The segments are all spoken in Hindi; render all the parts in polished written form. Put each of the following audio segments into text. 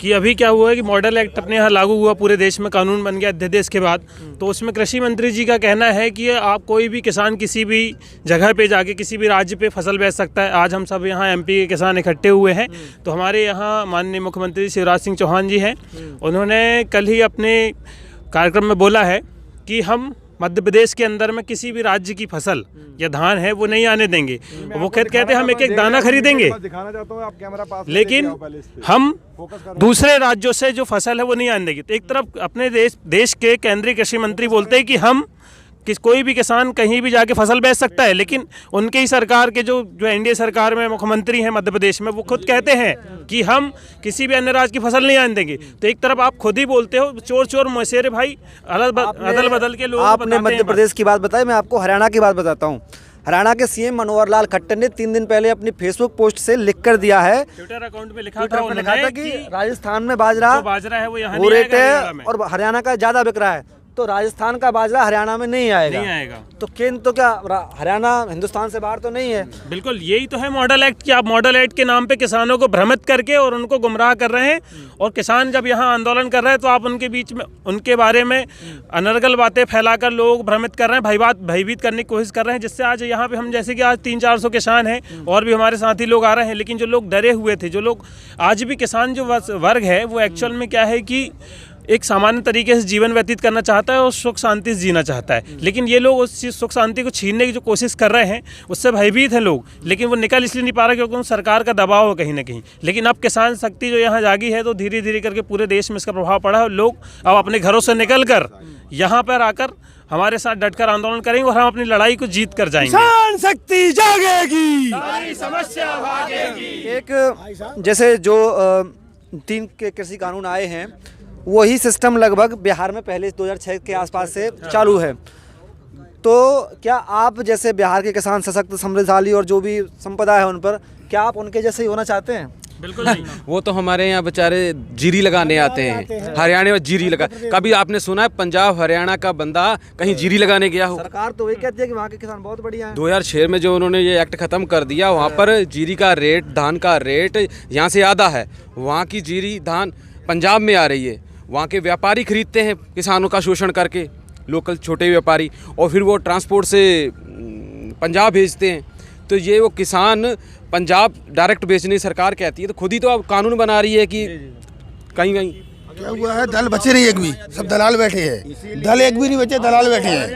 कि अभी क्या हुआ है कि मॉडल एक्ट अपने यहाँ लागू हुआ, पूरे देश में कानून बन गया अध्यादेश के बाद। तो उसमें कृषि मंत्री जी का कहना है कि आप कोई भी किसान किसी भी जगह पे जाके किसी भी राज्य पे फसल बेच सकता है। आज हम सब यहाँ एमपी के किसान इकट्ठे हुए हैं, तो हमारे यहाँ माननीय मुख्यमंत्री शिवराज सिंह चौहान जी हैं, उन्होंने कल ही अपने कार्यक्रम में बोला है कि हम मध्य प्रदेश के अंदर में किसी भी राज्य की फसल या धान है वो नहीं आने देंगे। वो कहते हैं हम एक एक दाना खरीदेंगे, लेकिन हम दूसरे राज्यों से जो फसल है वो नहीं आने देंगे। तो एक तरफ अपने देश के केंद्रीय कृषि मंत्री बोलते हैं कि हम कोई भी किसान कहीं भी जाके फसल बेच सकता है, लेकिन उनके ही सरकार के जो एनडीए सरकार में मुख्यमंत्री हैं मध्य प्रदेश में, वो खुद कहते हैं कि हम किसी भी अन्य राज्य की फसल नहीं आने देंगे। तो एक तरफ आप खुद ही बोलते हो चोर चोर मसेरे भाई अदल बदल के लोग। आपने मध्य प्रदेश की बात बताई, मैं आपको हरियाणा की बात बताता हूँ। हरियाणा के सीएम मनोहर लाल खट्टर ने 3 दिन पहले अपनी फेसबुक पोस्ट से लिख कर दिया है, ट्विटर अकाउंट में लिखा था कि राजस्थान में बाजरा है वो रेट है और हरियाणा का ज्यादा बिक रहा है, तो राजस्थान का बाजरा हरियाणा में नहीं आएगा। तो केंद्र तो क्या हरियाणा हिंदुस्तान से बाहर तो नहीं है। बिल्कुल, यही तो है मॉडल एक्ट कि आप मॉडल एक्ट के नाम पे किसानों को भ्रमित करके और उनको गुमराह कर रहे हैं। और किसान जब यहाँ आंदोलन कर रहे हैं तो आप उनके बीच में उनके बारे में अनर्गल बातें फैलाकर लोग भ्रमित कर रहे हैं, भयभीत करने की कोशिश कर रहे हैं, जिससे आज यहाँ पे हम जैसे कि आज 300-400 किसान हैं और भी हमारे साथी लोग आ रहे हैं, लेकिन जो लोग डरे हुए थे, जो लोग आज भी किसान जो वर्ग है वो एक्चुअल में क्या है कि एक सामान्य तरीके से जीवन व्यतीत करना चाहता है और सुख शांति से जीना चाहता है। लेकिन ये लोग उस सुख शांति को छीनने की जो कोशिश कर रहे हैं उससे भयभीत हैं लोग, लेकिन वो निकल इसलिए नहीं पा रहा क्योंकि सरकार का दबाव है कहीं ना कहीं। लेकिन अब किसान शक्ति जो यहाँ जागी है तो धीरे धीरे करके पूरे देश में इसका प्रभाव पड़ा है। लोग अब अपने घरों से निकल कर यहाँ पर आकर हमारे साथ डटकर आंदोलन करेंगे और हम अपनी लड़ाई को जीत कर जाएंगे। किसान शक्ति जागेगी, सारी समस्या भागेगी। एक जैसे जो 3 के कृषि कानून आए हैं, वही सिस्टम लगभग बिहार में पहले 2006 के आसपास से चालू है। तो क्या आप जैसे बिहार के किसान सशक्त, समृद्धशाली और जो भी संपदा है उन पर, क्या आप उनके जैसे ही होना चाहते हैं? बिल्कुल नहीं। वो तो हमारे यहाँ बेचारे जीरी लगाने आते हैं, हरियाणा में जीरी लगा। कभी आपने सुना है पंजाब हरियाणा का बंदा कहीं जीरी लगाने गया हो? सरकार तो वही कहती है कि वहाँ के किसान बहुत बढ़िया हैं। 2006 में जो उन्होंने ये एक्ट खत्म कर दिया, वहाँ पर जीरी का रेट, धान का रेट यहाँ से आधा है। वहाँ की जीरी धान पंजाब में आ रही है, वहाँ के व्यापारी खरीदते हैं किसानों का शोषण करके, लोकल छोटे व्यापारी, और फिर वो ट्रांसपोर्ट से पंजाब भेजते हैं। तो ये वो किसान पंजाब डायरेक्ट बेचने सरकार कहती है, तो खुद ही तो अब कानून बना रही है कि कहीं कहीं क्या हुआ है, दल बचे नहीं एक भी, सब दलाल बैठे हैं। दल एक भी नहीं बचे, दलाल बैठे हैं।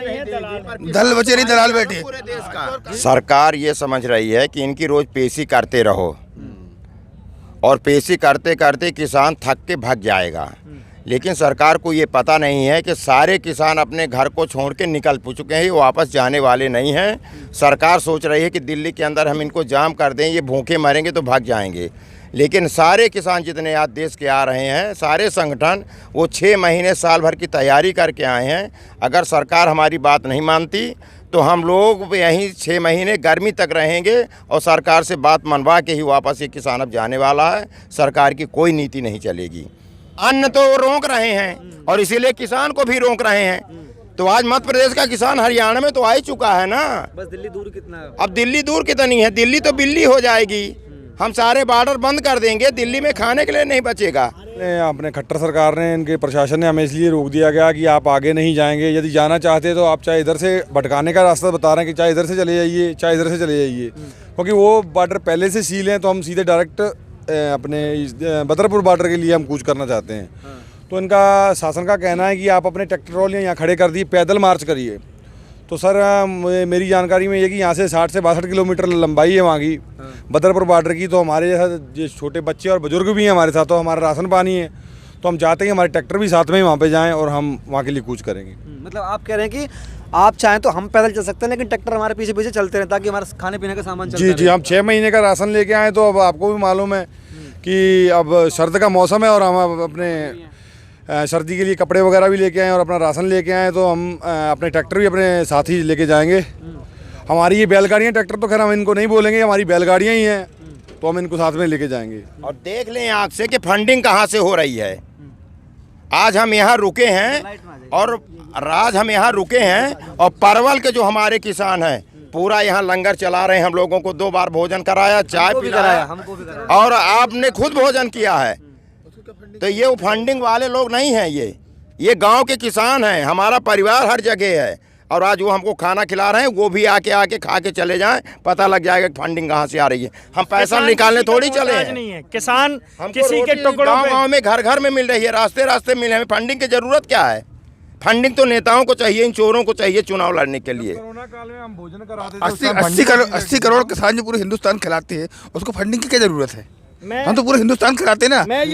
दल बचे नहीं, दलाल बैठे। पूरे देश का सरकार ये समझ रही है कि इनकी रोज पेशी करते रहो, और पेशी करते करते किसान थक के भाग जाएगा। लेकिन सरकार को ये पता नहीं है कि सारे किसान अपने घर को छोड़ के निकल चुके हैं, ये वापस जाने वाले नहीं हैं। सरकार सोच रही है कि दिल्ली के अंदर हम इनको जाम कर दें, ये भूखे मरेंगे तो भाग जाएंगे। लेकिन सारे किसान जितने आज देश के आ रहे हैं, सारे संगठन, वो 6 महीने साल भर की तैयारी करके आए हैं। अगर सरकार हमारी बात नहीं मानती तो हम लोग यहीं 6 महीने गर्मी तक रहेंगे और सरकार से बात मनवा के ही वापस ये किसान अब जाने वाला है। सरकार की कोई नीति नहीं चलेगी। अन्न तो रोक रहे हैं और इसीलिए किसान को भी रोक रहे हैं। तो आज मध्य प्रदेश का किसान हरियाणा में तो आ ही चुका है ना। बस दिल्ली दूर कितना है? अब दिल्ली दूर कितनी है, दिल्ली तो बिल्ली हो जाएगी। हम सारे बॉर्डर बंद कर देंगे, दिल्ली में खाने के लिए नहीं बचेगा। अपने खट्टर सरकार ने, इनके प्रशासन ने हमें इसलिए रोक दिया गया कि आप आगे नहीं जाएंगे। यदि जाना चाहते तो आप चाहे इधर से भटकाने का रास्ता बता रहे हैं कि चाहे इधर से चले जाइए, चाहे इधर से चले जाइए, क्योंकि वो बॉर्डर पहले से सील हैं। तो हम सीधे डायरेक्ट अपने बदरपुर बॉर्डर के लिए हम कूच करना चाहते हैं। तो इनका शासन का कहना है कि आप अपने ट्रैक्टर ट्रॉलियाँ यहाँ खड़े कर दिए, पैदल मार्च करिए। तो सर मेरी जानकारी में ये कि यहाँ से 60 से 62 किलोमीटर लंबाई है वहाँ की बदरपुर बॉर्डर की। तो हमारे जैसा छोटे बच्चे और बुजुर्ग भी हैं हमारे साथ, तो हमारा राशन पानी है, तो हम चाहते हैं कि हमारे ट्रैक्टर भी साथ में ही वहाँ पे जाएं और हम वहाँ के लिए कूच करेंगे। मतलब आप कह रहे हैं कि आप चाहें तो हम पैदल चल सकते हैं, लेकिन ट्रैक्टर हमारे पीछे पीछे चलते रहें ताकि हमारा खाने पीने का सामान चलता जी जी, हम 6 महीने का राशन लेके आए। तो अब आपको भी मालूम है कि अब सर्द का मौसम है और हम अपने सर्दी के लिए कपड़े वगैरह भी लेके आए और अपना राशन लेके आए। तो हम अपने ट्रैक्टर भी अपने साथ ही लेके जाएंगे। हमारी ये बैलगाड़ियाँ, ट्रैक्टर तो खैर हम इनको नहीं बोलेंगे, हमारी बैलगाड़ियाँ ही हैं, तो हम इनको साथ में लेके जाएंगे। और देख लें आँख से कि फंडिंग कहाँ से हो रही है। आज हम यहाँ रुके हैं और परवल के जो हमारे किसान हैं पूरा यहाँ लंगर चला रहे हैं। हम लोगों को 2 बार भोजन कराया, चाय पिलाया, और आपने खुद भोजन किया है। तो ये वो फंडिंग वाले लोग नहीं हैं, ये गांव के किसान हैं, हमारा परिवार हर जगह है, और आज वो हमको खाना खिला रहे हैं, वो भी आके खा के चले जाएं, पता लग जाएगा कि फंडिंग कहाँ से आ रही है। हम पैसा निकालने थोड़ी चले हैं, नहीं है किसान हमको किसी के रोटी टुकड़ों पे गाँव में घर में मिल रही है, रास्ते मिल रहे हैं। फंडिंग की जरूरत क्या है? फंडिंग तो नेताओं को चाहिए, इन चोरों को चाहिए चुनाव लड़ने के लिए। कोरोना काल में हम भोजन कराते थे, 80 करोड़ किसान जो पूरे हिंदुस्तान खिलाते हैं, उसको फंडिंग की क्या जरूरत है? मैं हम तो पूरे हिंदुस्तान खिलाते हैं ना। मैं ये